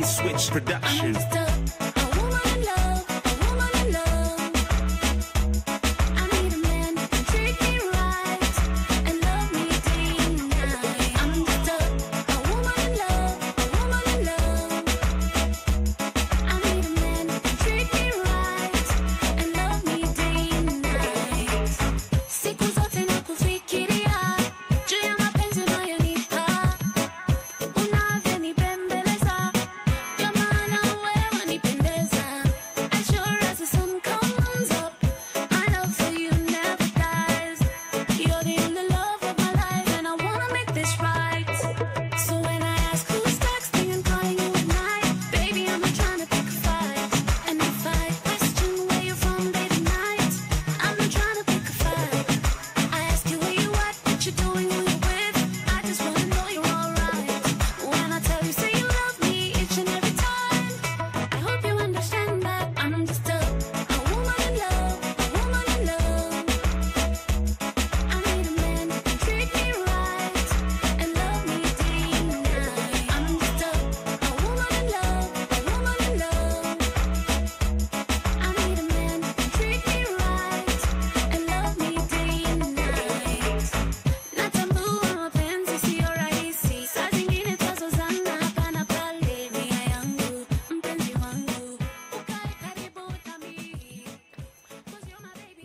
Switch Production.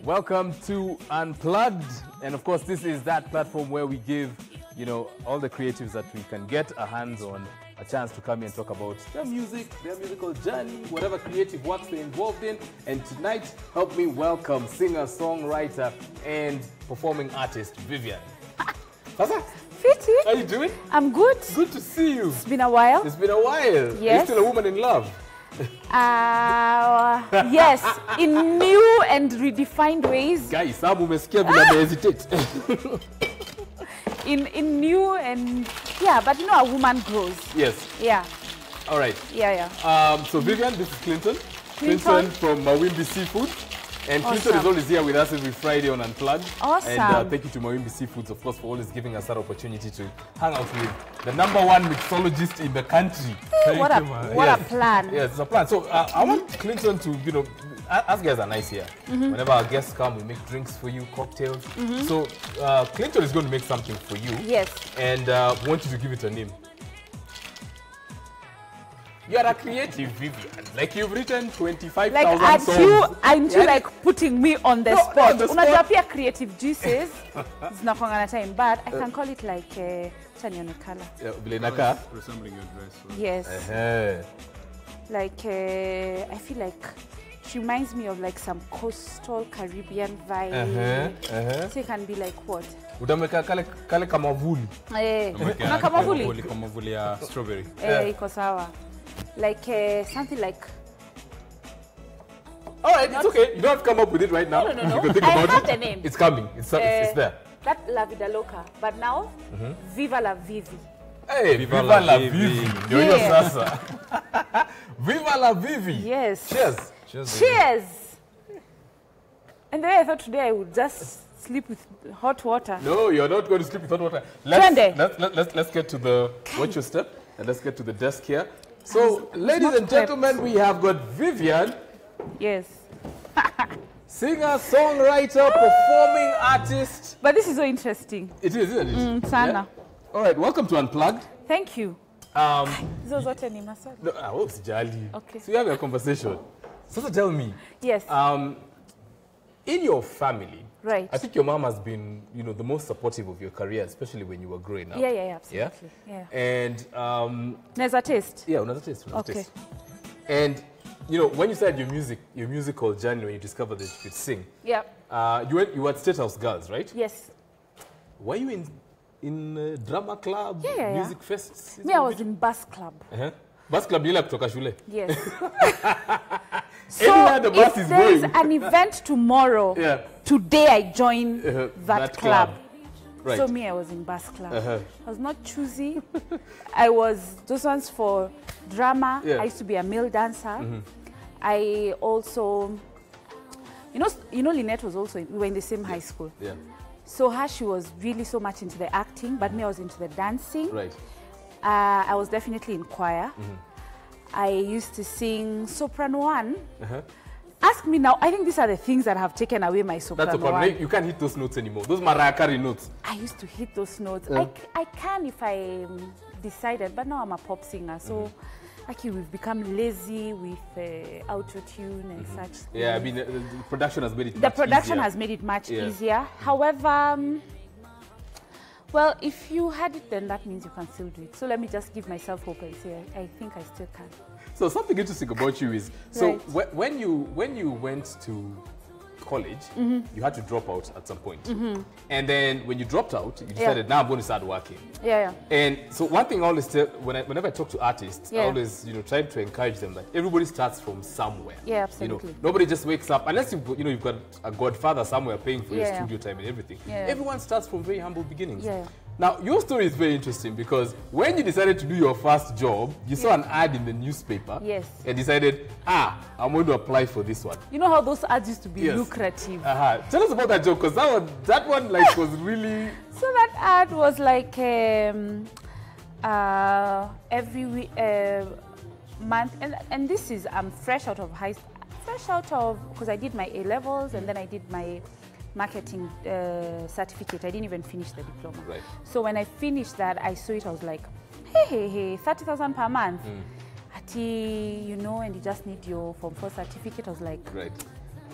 Welcome to Unplugged, and of course this is that platform where we give, all the creatives that we can get our hands on a chance to come here and talk about their music, their musical journey, whatever creative works they're involved in. And tonight, help me welcome singer, songwriter, and performing artist Vivian. Sasa? Fiti. How are you doing? I'm good. Good to see you. It's been a while. It's been a while. Yes. Are you still a woman in love? Yes, in new and redefined ways. Guys, some umesikia bila hesitate. In new and but a woman grows. Yes. Yeah. All right. Yeah. So Vivian, this is Clinton. Clinton from Mawimbi Seafood. And Awesome. Clinton is always here with us every Friday on Unplugged. Awesome. And thank you to Mawimbi Seafoods, of course, for always giving us that opportunity to hang out with the #1 mixologist in the country. What a plan. Yes, it's a plan. So I want Clinton to, us guys are nice here. Whenever our guests come, we make drinks for you, cocktails. So Clinton is going to make something for you. Yes. And we want you to give it a name. You are a creative, Vivian. Like you've written 25,000 songs. Aren't you like putting me on the spot? On the spot. Unajua creative juices. It's not going time, but I can call it like Chanione color. Resembling your dress. So. Yes. Like I feel like she reminds me of like some coastal Caribbean vibe. So it can be like what? Utameka kale kamavuli. Kuna kamavuli? Kamavuli ya strawberry. Iko sawa. Like something like. All right, it's okay. You don't have to come up with it right now. No. You can think I about have it. the name. It's coming. It's there. That La Vida Loca. But now, Viva la Vivi. Hey, Viva la Vivi. Yo sasa. Viva la Vivi. Yes. Cheers. Cheers. And the way I thought today I would just sleep with hot water. No, you're not going to sleep with hot water. Let's get to the watch your step and let's get to the desk here. So, ladies and gentlemen, we have got Vivian. Yes. Singer, songwriter, performing artist. But this is so interesting. It is, isn't it? Sana. Yeah? All right, welcome to Unplugged. Thank you. No, okay. So you have a conversation. So tell me. Yes. In your family, right. I think your mom has been, the most supportive of your career, especially when you were growing up. Yeah, absolutely. Yeah. And there's a taste. Yeah, another taste. Okay. And when you started your musical journey, when you discovered that you could sing, yeah. You were at State House Girls, right? Yes. Were you in drama club, music fests? Me, I was in bus club. Bus club, you like kutoka shule? Yes. So anywhere the bus is there is going. an event tomorrow, today I join that club. Right. So me, I was in bus club. I was not choosy. Those ones for drama. I used to be a male dancer. I also, Lynette was also, we were in the same high school. Yeah. So she was really so much into the acting, but me, I was into the dancing. Right. I was definitely in choir. I used to sing soprano 1. Ask me now, I think these are the things that have taken away my soprano. That's a problem. You can't hit those notes anymore. Those Mariah Carey notes. I used to hit those notes. I can if I decided, but now I'm a pop singer. So actually we've become lazy with auto-tune and such. Yeah, I mean, the production has made it The production has made it much easier. However, well, if you had it, then that means you can still do it. So let me just give myself hope and say, I think I still can. So something interesting about you is, so when you went to college, you had to drop out at some point. And then when you dropped out, you decided, now I'm going to start working. And so one thing I always tell, whenever I talk to artists, I always, try to encourage them that everybody starts from somewhere. Absolutely. Nobody just wakes up, unless you've got a godfather somewhere paying for your studio time and everything. Everyone starts from very humble beginnings. Now, your story is very interesting because when you decided to do your first job, you saw an ad in the newspaper and decided, I'm going to apply for this one. You know how those ads used to be lucrative? Tell us about that job, because that one like was really... So that ad was like every month, and this is, I'm fresh out of because I did my A-levels and then I did my marketing certificate. I didn't even finish the diploma. So when I finished that, I saw it, I was like, hey, 30,000 per month. And you just need your Form 4 certificate. I was like,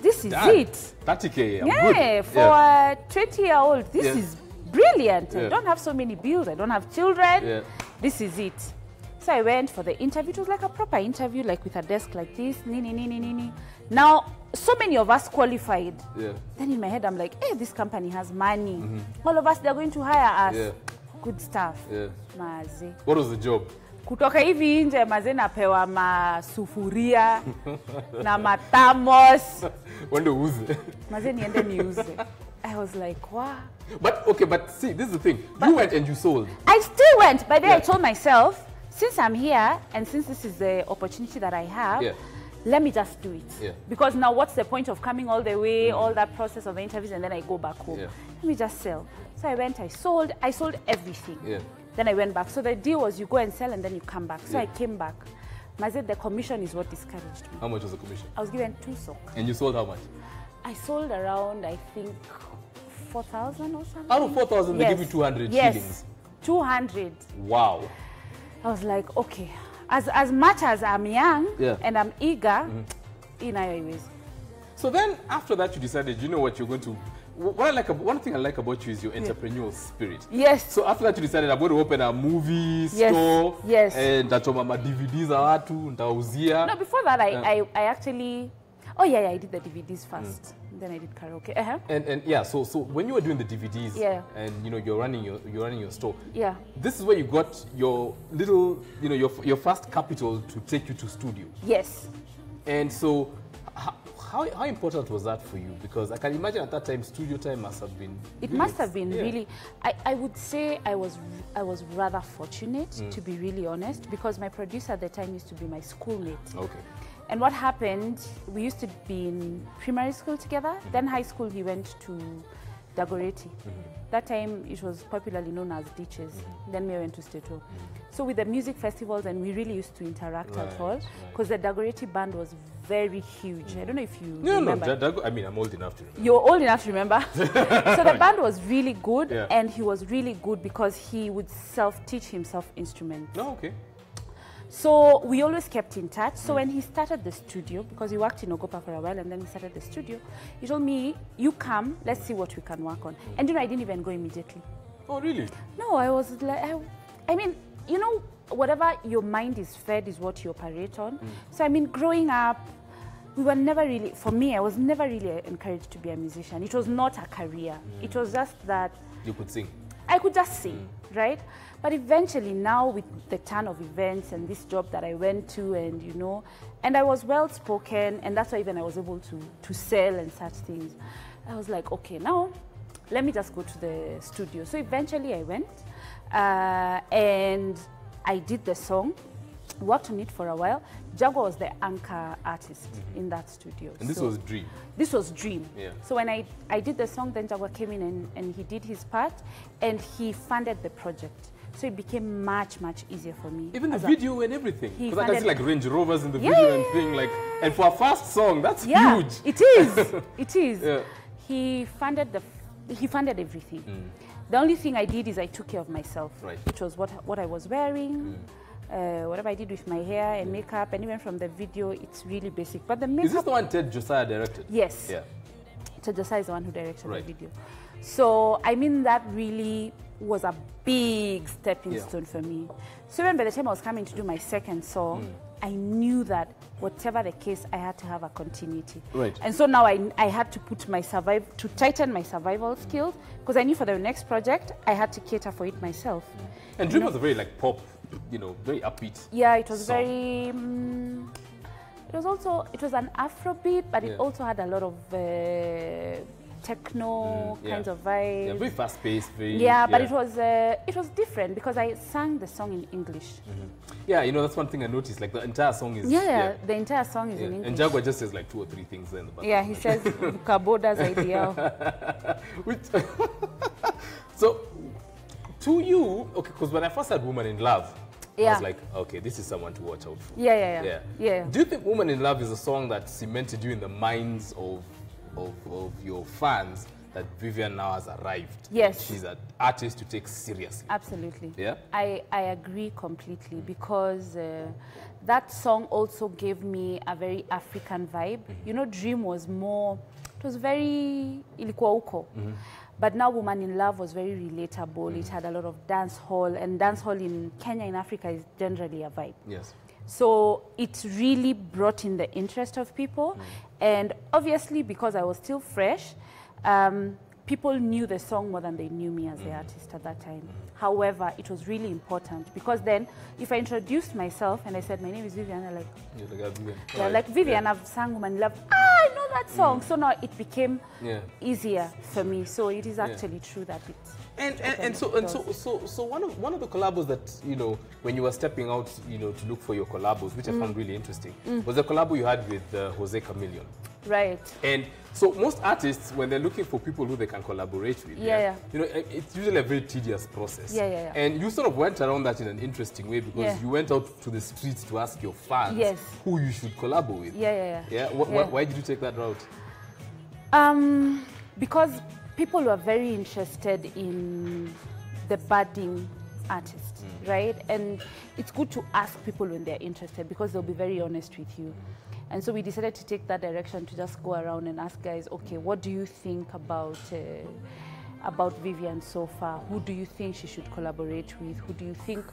this is it. 30K, I'm good. For a 20-year-old, this is brilliant. I don't have so many bills. I don't have children. This is it. So I went for the interview. It was like a proper interview, like with a desk like this. Now, so many of us qualified. Then in my head, I'm like, hey, this company has money. All of us, they're going to hire us. Good stuff. Mazi. What was the job? Kutoka hivi nje maze napewa masufuria na matamos. Wende uze. Maze niende niuze. I was like, wow. But see, this is the thing. You went and you sold. I still went, but then I told myself, since I'm here and since this is the opportunity that I have, let me just do it. Because now what's the point of coming all the way, all that process of the interviews, and then I go back home? Let me just sell. So I went, I sold everything. Then I went back. So the deal was you go and sell and then you come back. So I came back. Mazet, the commission is what discouraged me. How much was the commission? I was given 2 socks. And you sold how much? I sold around, I think, 4,000 or something. Out of 4,000, they give you 200 shillings? 200. Wow. I was like, okay, as much as I'm young and I'm eager, So then, after that, you decided, you know what, you're going to... One thing I like about you is your entrepreneurial spirit. So after that, you decided, I'm going to open a movie store. And ndachoma ma DVDs za watu, nitauzia. No, before that, I actually... Oh, I did the DVDs first. Then I did karaoke. And so when you were doing the DVDs and you're running your store, this is where you got your little, your first capital to take you to studio. And so how important was that for you? Because I can imagine at that time studio time must have been must have been really, I would say I was rather fortunate, to be really honest, because my producer at the time used to be my schoolmate. And what happened, we used to be in primary school together. Then high school, he went to Dagoretti. That time, it was popularly known as Ditches. Then we went to Stato. So with the music festivals, and we really used to interact at all, because the Dagoretti band was very huge. I don't know if you remember. No, I mean, I'm old enough to remember. You're old enough to remember? So the band was really good, and he was really good because he would self-teach himself instruments. So we always kept in touch. So when he started the studio, because he worked in Ogopa for a while and then he started the studio, he told me, you come, let's see what we can work on. And I didn't even go immediately. Oh, really? No, I was like, I mean, whatever your mind is fed is what you operate on. So I mean, growing up, we were never really, for me, I was never really encouraged to be a musician. It was not a career. It was just that... You could sing. I could just sing, right? But eventually now with the turn of events and this job that I went to and, and I was well spoken, and that's why even I was able to sell and such things. I was like, okay, now let me just go to the studio. So eventually I went and I did the song, worked on it for a while. Jaguar was the anchor artist in that studio. And this was Dream? This was Dream. So when I did the song, then Jaguar came in and he did his part and he funded the project. So it became much easier for me. Even the video and everything. Because I can see like Range Rovers in the Yeah, video and thing like, and for a first song, that's huge. It is. It is. Yeah. He funded everything. The only thing I did is I took care of myself, which was what I was wearing, whatever I did with my hair and makeup, and even from the video, it's really basic. But the makeup... Is this the one Ted Josiah directed? Yes. Yeah. Ted Josiah is the one who directed the video. So, I mean, that really was a big stepping stone for me. So even by the time I was coming to do my second song, I knew that whatever the case, I had to have a continuity. Right. And so now I had to put to tighten my survival skills, because I knew for the next project, I had to cater for it myself. And Dream was a very like pop, you know, very upbeat. Yeah, it was song. very... it was an Afrobeat, but it also had a lot of techno kinds of vibes. Yeah, very fast-paced, very... Yeah, but it was different because I sang the song in English. Yeah, you know, that's one thing I noticed, like the entire song is... the entire song is in English. And Jaguar just says like 2 or 3 things there in the back. Yeah, he says, Kaboda's ideal. So, to you, okay, because when I first had Woman in Love, I was like, okay, this is someone to watch out for. Yeah. Do you think Woman in Love is a song that cemented you in the minds of your fans that Vivian now has arrived? Yes. She's an artist to take seriously. Absolutely. Yeah? I agree completely, because that song also gave me a very African vibe. You know, Dream was more, it was very ilikuwa uko. But now Woman in Love was very relatable. It had a lot of dance hall, and dance hall in Kenya, in Africa, is generally a vibe. Yes. So it really brought in the interest of people. And obviously, because I was still fresh, people knew the song more than they knew me as the artist at that time. However, it was really important, because then if I introduced myself and I said, my name is Vivian, they're like, Vivian. Like, Vivian, I've sung Woman in Love. I know that song. So now it became easier for me. So it is actually true that it's... So one of the collabos that, you know, when you were stepping out, you know, to look for your collabos, which I found really interesting, was the collabo you had with Jose Chameleone. Right. And so most artists, when they're looking for people who they can collaborate with, you know, it's usually a very tedious process. And you sort of went around that in an interesting way, because you went out to the streets to ask your fans who you should collaborate with. Why did you take that route? Because people were very interested in the budding artists, right? And it's good to ask people when they're interested, because they'll be very honest with you. And so we decided to take that direction, to just go around and ask guys, okay, what do you think about Vivian so far? Who do you think she should collaborate with? Who do you think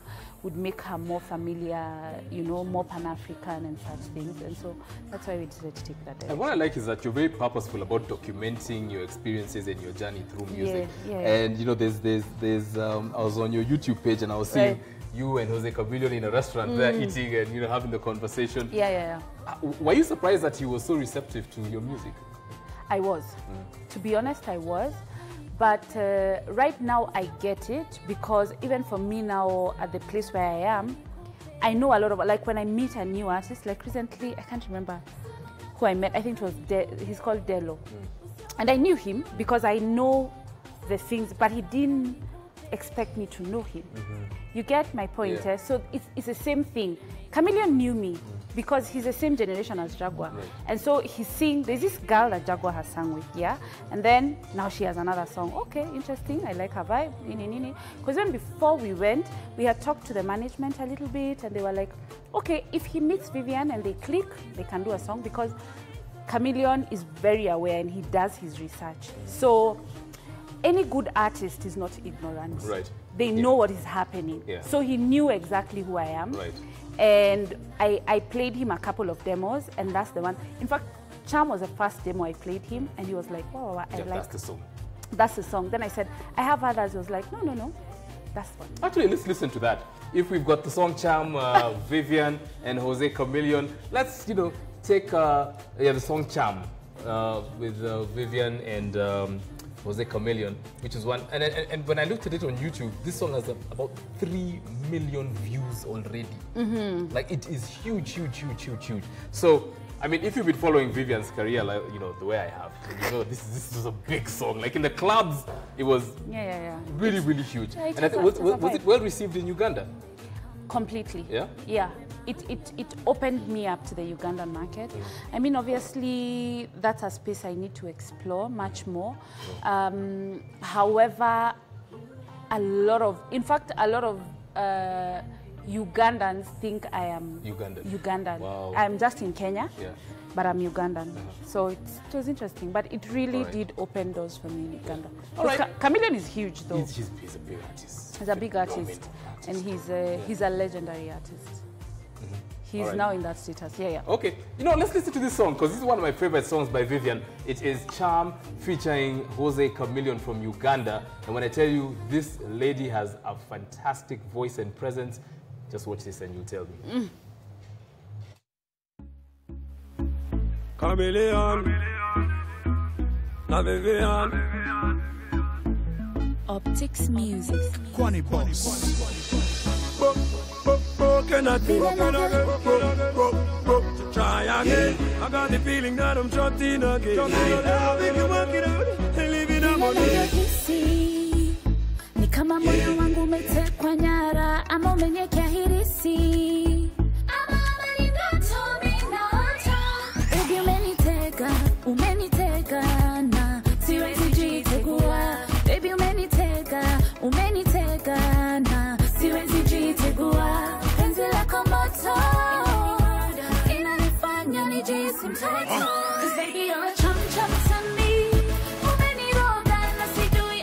would make her more familiar, you know, more Pan-African and such things? And so that's why we decided to take that direction. And what I like is that you're very purposeful about documenting your experiences and your journey through music. And you know, there's I was on your YouTube page and I was seeing you and Jose Chameleone in a restaurant there eating and, you know, having the conversation. Were you surprised that he was so receptive to your music? I was. To be honest, I was. But right now I get it, because even for me now at the place where I am, I know a lot of, like when I meet a new artist, like recently, I can't remember who I met. I think it was, he's called Delo. And I knew him because I know the things, but he didn't expect me to know him. You get my point? So it's the same thing. Chameleone knew me because he's the same generation as Jaguar. And so he's seeing, there's this girl that Jaguar has sung with, and then now she has another song. Okay, interesting, I like her vibe, Because even before we went, we had talked to the management a little bit, and they were like, okay, if he meets Vivian and they click, they can do a song, because Chameleone is very aware and he does his research. So any good artist is not ignorant. They know what is happening. So he knew exactly who I am. And I played him a couple of demos, and that's the one. In fact, Charm was the first demo I played him, and he was like, wow, I like that's the song. That's the song. Then I said, I have others. He was like, no, that's one. Actually, let's listen to that. If we've got the song Charm, Vivian and Jose Chameleone, let's, you know, take the song Charm with Vivian and Jose Chameleone, which is one. And when I looked at it on YouTube, this song has about 3 million views already. Like, it is huge. So I mean, if you've been following Vivian's career, like, you know, the way I have, you know, this was a big song. Like in the clubs, it was really, really huge. Yeah, and I think, was it well received in Uganda? Completely. Yeah? Yeah. It opened me up to the Ugandan market. I mean, obviously, that's a space I need to explore much more. However, a lot of Ugandans think I am Ugandan. Wow. I'm just in Kenya, but I'm Ugandan. So it was interesting, but it really did open doors for me in Uganda. Chameleon is huge, though. He's a big artist. He's a big artist, and he's a legendary artist. He's now in that status. Okay, you know, let's listen to this song because this is one of my favorite songs by Vivian. It is Charm featuring Jose Chameleon from Uganda. And when I tell you this lady has a fantastic voice and presence, just watch this and you'll tell me. Chameleon, la Vivian. Optics Music. Kwani Boss. Cannot be try again. I got the feeling that I'm trapped in again. If you work it out, leave it up on me. Ni kama moyo wangu umetekwa nyara ama umenyekea hirisi. Ama ni ndoto minaota. Baby umeniteka na siwezi jitegua. Baby umeniteka na siwezi jitegua. Penzi lako moto inanifanya nijihisi mtoto. 'Cause baby you're a chum chum to me. Umeniroga na sijui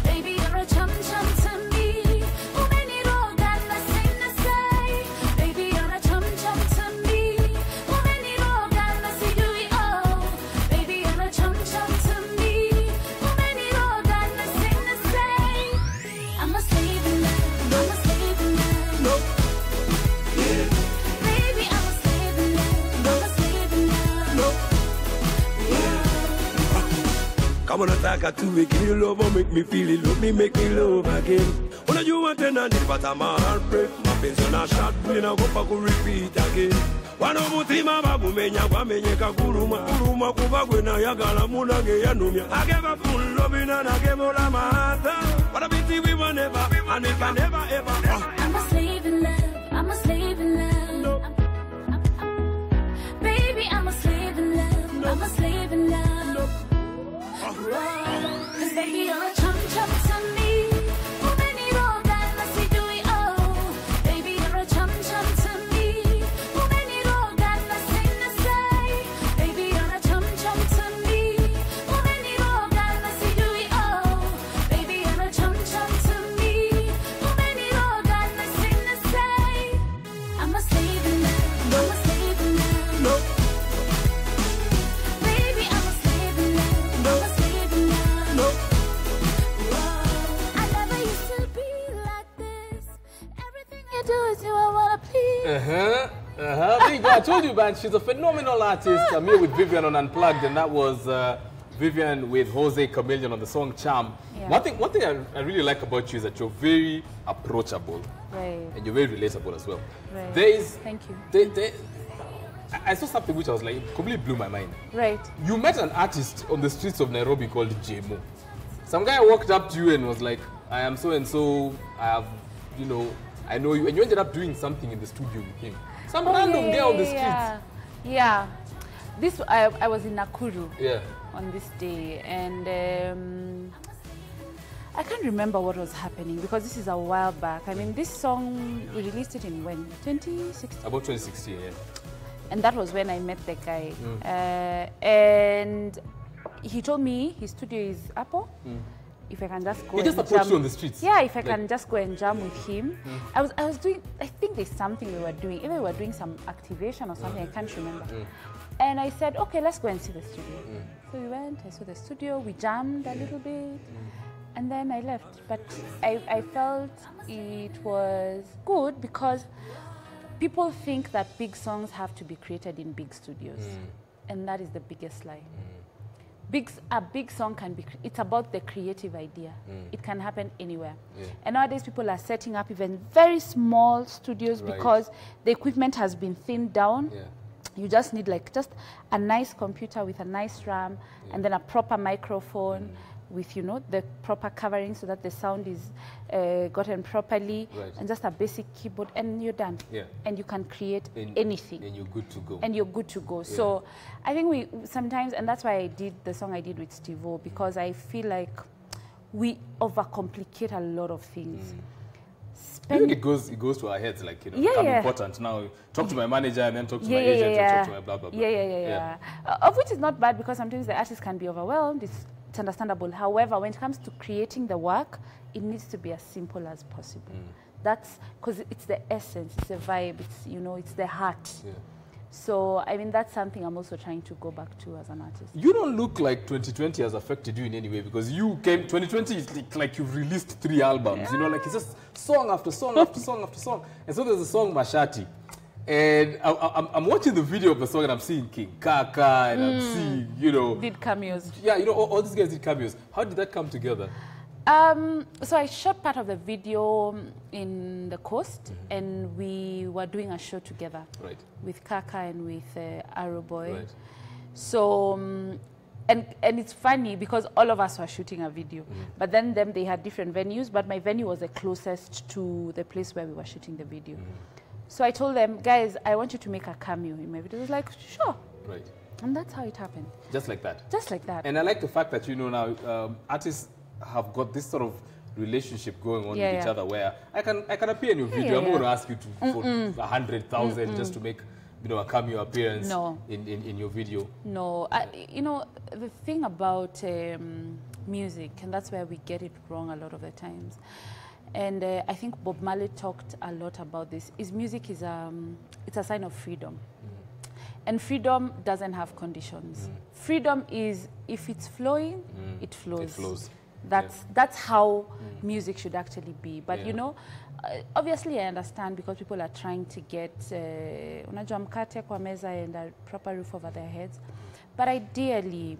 baby you're a chum chum to me. Umeniroga na sina say. Baby you're a chum chum to me. Umeniroga na sijui baby you're a chum chum to me. Umeniroga na sina say. I'm a slave in love. I'm a slave in love. Baby, I'm a slave in love. I'm a slave in love. Come on, nataka tuwe kili love, make me feel it, love me, make me love again. Unajua tena nipata my heartbreak, mapenzi na shot, ninaogopa ku repeat again. Wano mutima babu menya kwa menyeka kuruma kubagwe na yagala munage yanumya. I gave a full love and I gave all my heart. But I pity we were never, and we can never ever. I'm a slave in love. I'm a slave in love. Baby, I'm a slave in love. I'm a slave in love. 'Cause baby, you're a chum chum to me. Umeniroga na sijui baby, you're a chum chum to me. Umeniroga na sina say. Baby, you're a chum chum to me. Umeniroga na sijui baby, you're a chum chum to me. Umeniroga na sina say. I'm a slave in love. I'm a slave in love. Baby, I'm a slave in love. I'm a slave in love. I never used to be like this. Everything you do is who I wanna please. There you go. I told you, man, she's a phenomenal artist. I'm here with Vivian on Unplugged, and that was Vivian with Jose Chameleon on the song Charm. One thing I really like about you is that you're very approachable. Right. And you're very relatable as well. Right. Thank you. I saw something which I was like, it completely blew my mind. Right. You met an artist on the streets of Nairobi called JMO. Some guy walked up to you and was like, I am so and so, I have, you know, I know you. And you ended up doing something in the studio with him. Some random guy on the streets. Yeah. This, I was in Nakuru on this day, and I can't remember what was happening because this is a while back. I mean, this song, we released it in when? 2016? About 2016, yeah. And that was when I met the guy. And he told me his studio is Apple. If I can just go. He just approached you on the streets. Yeah, if I can just go and jam with him. I was doing, I think there's something we were doing. Either we were doing some activation or something, I can't remember. And I said, okay, let's go and see the studio. So we went, I saw the studio, we jammed a little bit, and then I left. But I felt it was good because people think that big songs have to be created in big studios. And that is the biggest lie. A big song can be, it's about the creative idea. It can happen anywhere. And nowadays people are setting up even very small studios because the equipment has been thinned down. You just need like just a nice computer with a nice RAM and then a proper microphone with, you know, the proper covering so that the sound is gotten properly and just a basic keyboard and you're done. Yeah. And you can create anything. And you're good to go. And you're good to go. Yeah. So I think we sometimes, and that's why I did the song I did with Steve-O, because I feel like we overcomplicate a lot of things. I think it goes to our heads, like, you know, I'm important now. Talk to my manager and then talk to my agent and talk to my blah, blah, blah. Of which is not bad because sometimes the artist can be overwhelmed. It's understandable. However, when it comes to creating the work, it needs to be as simple as possible. That's because it's the essence, it's the vibe, it's, you know, it's the heart. Yeah. So, I mean, that's something I'm also trying to go back to as an artist. You don't look like 2020 has affected you in any way because you came, 2020 is like you've released 3 albums, you know, like it's just song after song after song after song. And so there's a song, Mashati. And I'm watching the video of the song and I'm seeing King Kaka and I'm seeing, you know. Did cameos. Yeah, you know, all these guys did cameos. How did that come together? So I shot part of the video in the coast and we were doing a show together with Kaka and with Arrow Boy. Right. So, and it's funny because all of us were shooting a video, but then they had different venues, but my venue was the closest to the place where we were shooting the video. So I told them, guys, I want you to make a cameo in my video. It was like, sure. Right. And that's how it happened. Just like that? Just like that. And I like the fact that, you know, now artists have got this sort of relationship going on with each other where I can appear in your video. I'm not going to ask you to for 100,000 just to make, you know, a cameo appearance in your video. No. You know, the thing about music, and that's where we get it wrong a lot of the times, and I think Bob Marley talked a lot about this, is music is it's a sign of freedom. And freedom doesn't have conditions. Freedom is, if it's flowing, it flows. It flows. That's how music should actually be. But you know, obviously I understand because people are trying to get unajua mkate kwa meza and a proper roof over their heads. But ideally,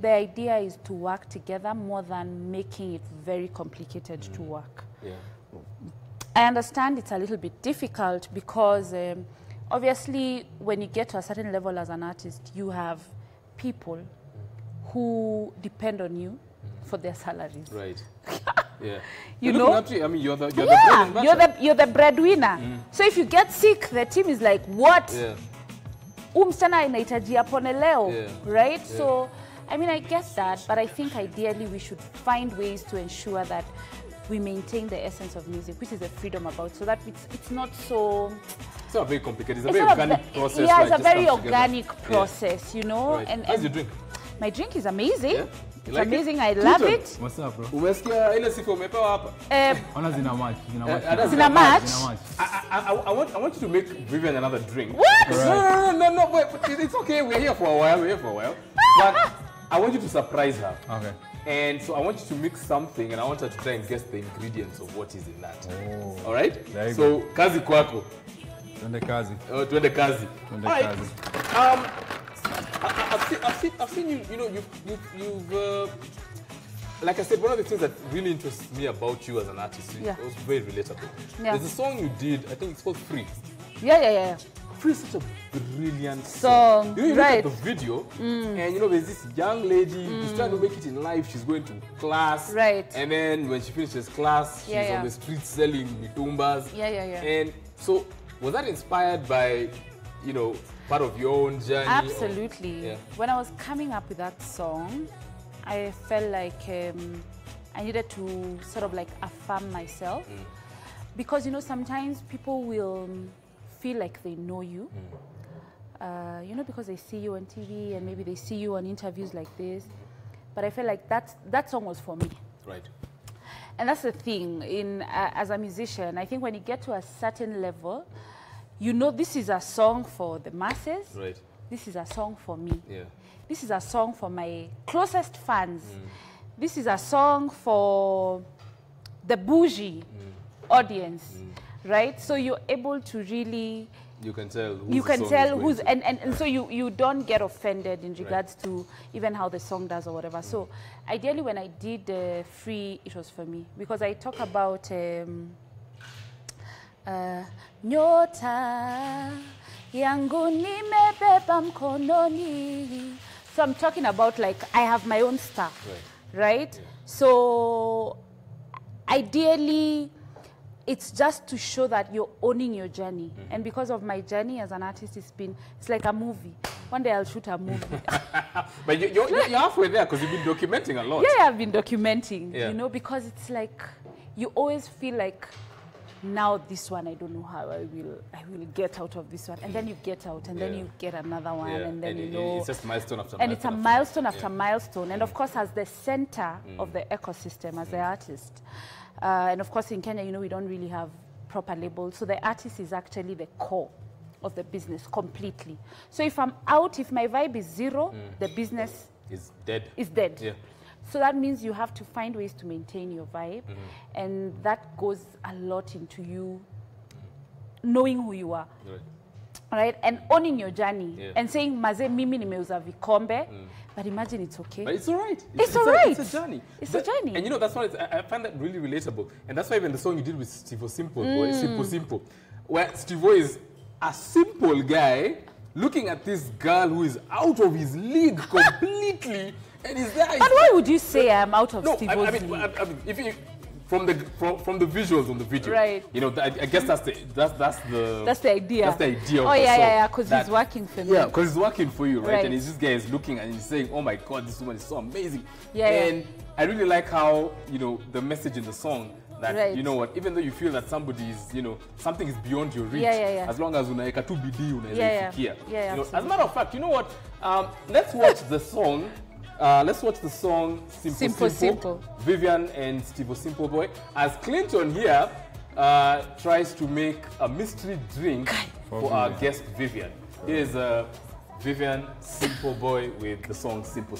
the idea is to work together more than making it very complicated to work. Yeah. I understand it's a little bit difficult because obviously when you get to a certain level as an artist, you have people who depend on you for their salaries. Right. Yeah. You know, I mean, you're the bread and butter. You're the breadwinner. So if you get sick, the team is like, what? Yeah. Msichana inahitaji apone leo, right? Yeah. So, I mean, I get that, but I think ideally we should find ways to ensure that we maintain the essence of music, which is the freedom about, so that it's not so... It's not very complicated. It's a very organic process. Yeah, it's a very organic process, you know. Right. And how's your drink? My drink is amazing. Yeah? It's like amazing. I love it. What's up, bro? Umesikia ile siku umepewa hapa? Ona zina match. Zina match. I want you to make Vivian another drink. What? No, wait, it's okay. We're here for a while. But I want you to surprise her. Okay. And so I want you to mix something and I want her to try and guess the ingredients of what is in that. Oh. All right? So, kazi kwako. Twende kazi. Oh, twende kazi. Twende kazi. I've seen you, you know, you've like I said, one of the things that really interests me about you as an artist, it was very relatable. Yeah. There's a song you did, I think it's called Free. Yeah. Free is such a brilliant song. You look at the video, and you know, there's this young lady who's trying to make it in life. She's going to class. Right. And then when she finishes class, she's on the streets selling mitumbas. Yeah. And so, was that inspired by, you know, part of your own journey? Absolutely. Or, when I was coming up with that song, I felt like I needed to sort of like affirm myself. Because, you know, sometimes people will feel like they know you, you know, because they see you on TV and maybe they see you on interviews like this. But I felt like that song was for me. Right. And that's the thing, as a musician, I think when you get to a certain level, you know this is a song for the masses. Right. This is a song for me. Yeah. This is a song for my closest fans. This is a song for the bougie audience. Right? So you're able to really... You can tell who's and so you don't get offended in regards to even how the song does or whatever. So ideally when I did Free, it was for me. Because I talk about... Nyota yangu nimebeba mkononi. So I'm talking about like I have my own stuff, right? Yeah. So ideally, it's just to show that you're owning your journey. And because of my journey as an artist, it's like a movie. One day I'll shoot a movie. But you're halfway there because you've been documenting a lot. Yeah, I've been documenting, you know, because it's like, you always feel like, now this one, I don't know how I will get out of this one. And then you get out, and then you get another one, and then it's just milestone after milestone. And it's a milestone after milestone. And of course, as the center of the ecosystem, as the artist, and of course in Kenya, you know, we don't really have proper labels. So the artist is actually the core of the business completely. So if I'm out, if my vibe is zero, the business is dead. Yeah. So that means you have to find ways to maintain your vibe. And that goes a lot into you knowing who you are. Right? And owning your journey. And saying, maze mimi nimeuza vikombe. But imagine it's okay. But it's all right. It's all right. It's a journey. It's a journey. And you know, that's why I find that really relatable. And that's why even the song you did with Steve-O Simple, boy, Simple, where Steve-O is a simple guy looking at this girl who is out of his league completely. And he's there. But why would you say I'm out of Steve-O's league? I mean, if you, from the visuals on the video, right? You know, I guess that's the idea. That's the idea. Oh yeah, because he's working for me. Yeah, because he's working for you, right? And this guy is looking and he's saying, "Oh my God, this woman is so amazing." And I really like how, you know, the message in the song that you know what, even though you feel that somebody is, you know, something is beyond your reach, as long as unaeka tu bidii unaweza ifikia. You know, as a matter of fact, you know what? Let's watch the song. Let's watch the song Simple. Vivian and Steve-O Simple Boy. As Clinton here tries to make a mystery drink for our guest Vivian. Here's Vivian Simple Boy with the song Simple.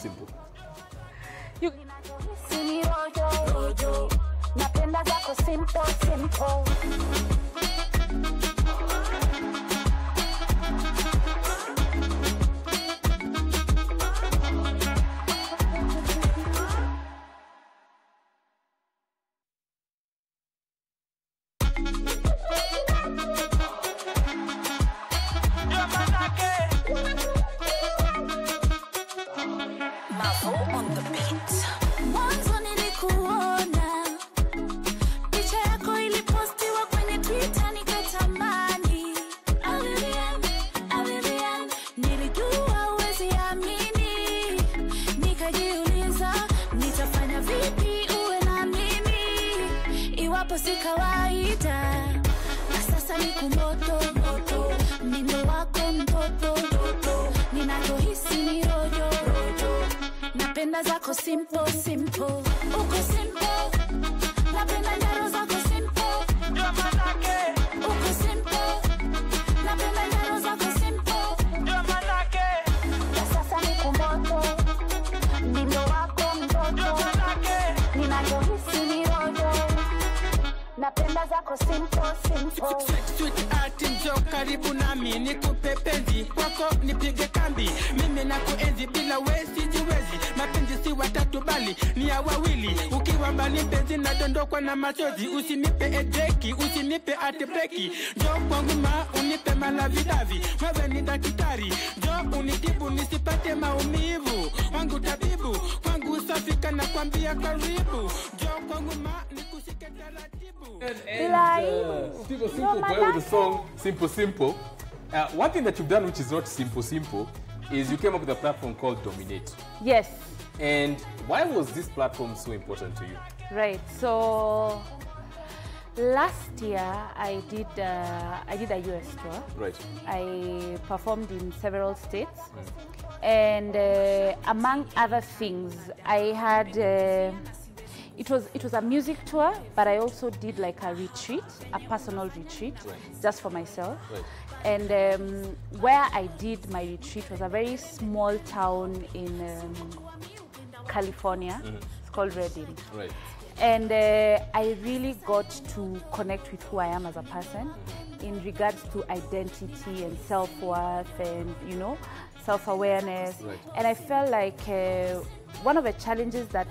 Simple. Uko simple. Napenda nyaro zako simple. Ndio manake. Uko simple. Napenda nyaro zako simple. Ndio manake. Ya sasa niko moto. Ndio wako mtoto. Ndio manake. Ninachohisi ni rojo. Napenda zako simple. Sweet art njoo karibu nami nikupe penzi kwako nipige kambi mimi nakuenzi bila wewe sijiwezi mapenzi si watatu bali ni ya wawili ukiwa mbali penzi nadondokwa na machozi usinipe edeki usinipe atbreki njoo kwangu ma unipe malavidavi wewe ni daktari njoo unitibu nisipate maumivu wangu tabibu kwangu safi kana kwambia karibu njoo kwangu ma nikushike taratibu. Steve-O Simple Boy with the song Simple. One thing that you've done which is not simple is you came up with a platform called Dominate. Yes. And why was this platform so important to you? Right. So last year I did a US tour. Right. I performed in several states, and among other things, I had. It was a music tour, but I also did like a retreat, a personal retreat, just for myself. Right. And where I did my retreat was a very small town in California. It's called Redding. Right. And I really got to connect with who I am as a person in regards to identity and self-worth and, you know, self-awareness. Right. And I felt like one of the challenges that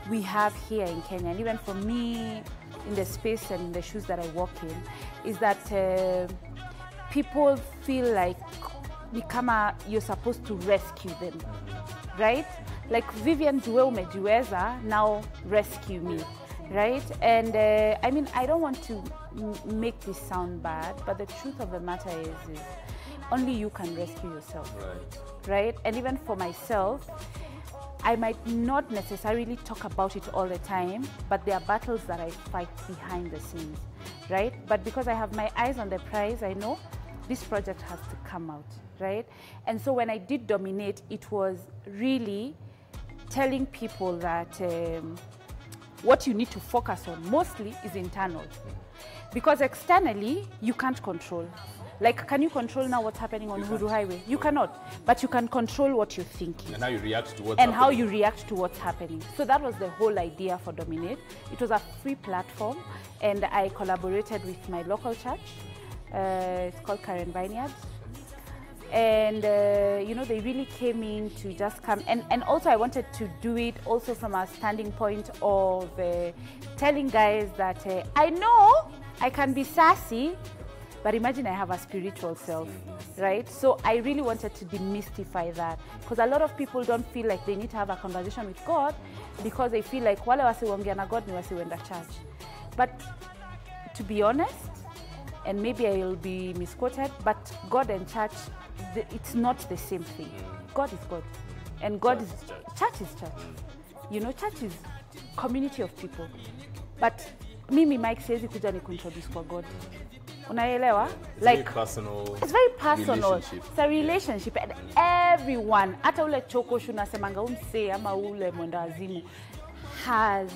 we have here in Kenya, and even for me in the space and in the shoes that I walk in, is that people feel like ni kama you're supposed to rescue them, right? Like Vivian, juwe umejiweza, now rescue me, right? And I mean, I don't want to make this sound bad, but the truth of the matter is only you can rescue yourself, right? And even for myself, I might not necessarily talk about it all the time, but there are battles that I fight behind the scenes, right? But because I have my eyes on the prize, I know this project has to come out, right? And so when I did Dominate, it was really telling people that what you need to focus on mostly is internal. Because externally, you can't control. Like, can you control now what's happening on Huru Highway? You cannot, but you can control what you're thinking. And how you react to what's happening. And how you react to what's happening. So that was the whole idea for Dominate. It was a free platform, and I collaborated with my local church. It's called Karen Vineyard. And, you know, they really came in to just come. And also I wanted to do it also from a standing point of telling guys that I know I can be sassy, but imagine I have a spiritual self, right? So I really wanted to demystify that, because a lot of people don't feel like they need to have a conversation with God because they feel like wale wasiongea na God ni wasiwenda church. But to be honest, and maybe I will be misquoted, but God and church, it's not the same thing. God is God, and God is church is church. You know, church is community of people. But mimi Mike says kuja ni introduce kwa God. Unaelewa? It's like very personal. It's very personal. It's a relationship, and everyone, hata ule chokoshu nasemanga umse ama ule mwenda azimu, has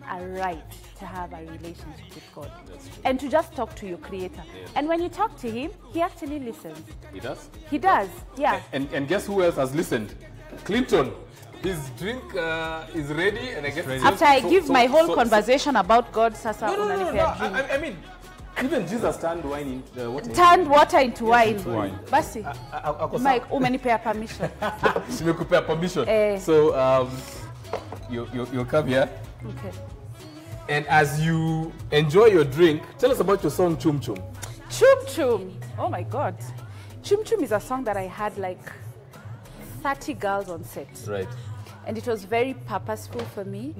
a right to have a relationship with God and to just talk to your Creator. And when you talk to Him, He actually listens. He does? He does, yeah. And guess who else has listened? Clinton. His drink is ready, and I guess after I give my whole conversation about God, sasa unanipea drink. I mean, even Jesus turned wine into water. Turned water into wine. Basi. Mike, umenipea permission. Nimekupea permission. So you'll come here. Okay. And as you enjoy your drink, tell us about your song Chum Chum. Chum Chum. Oh my God. Chum Chum is a song that I had like 30 girls on set. Right. And it was very purposeful for me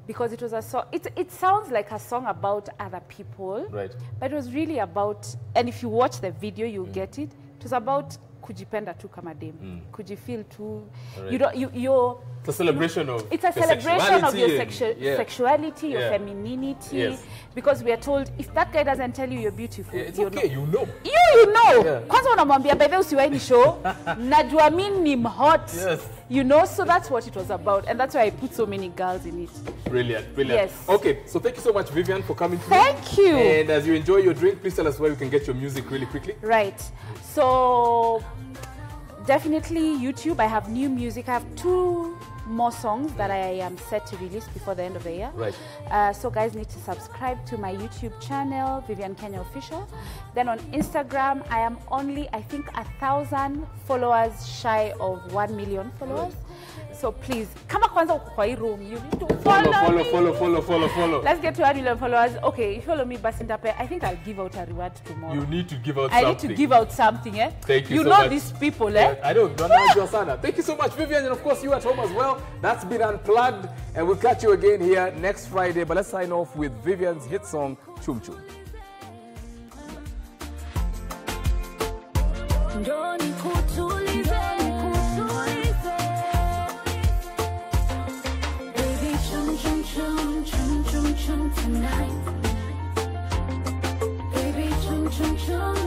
because it was a song, it sounds like a song about other people. Right. But it was really about, and if you watch the video, you'll get it. It was about kujipenda tu kama dem. Kujifeel tu. Right. You're it's a celebration of it's a celebration of your sexuality, your femininity. Yes. Because we are told if that guy doesn't tell you you're beautiful, it's okay, you know. You know. Kwanza unamwambia by the way usiwahi show, najua mimi ni hot. Yes. You know, so that's what it was about, and that's why I put so many girls in it. Brilliant, brilliant. Yes. Okay, so thank you so much, Vivian, for coming through. Thank you. And as you enjoy your drink, please tell us where we can get your music really quickly. Right. So definitely YouTube. I have new music. I have 2 more songs that I am set to release before the end of the year. Right. So guys need to subscribe to my YouTube channel, Vivian Kenya Official. Then on Instagram, I am only, I think, 1,000 followers shy of 1 million followers. Right. So please, kama kwanza uko kwa hii room, you need to follow. Let's get to 1 million followers. Okay, if you follow me, Basintape, I think I'll give out a reward tomorrow. You need to give out something. I need to give out something, eh? Thank you so know much. These people, eh? I don't know, Sana. Thank you so much, Vivian, and of course you at home as well. That's been Unplugged, and we'll catch you again here next Friday. But let's sign off with Vivian's hit song, Chum Chum. Tonight, baby, chum chum chum.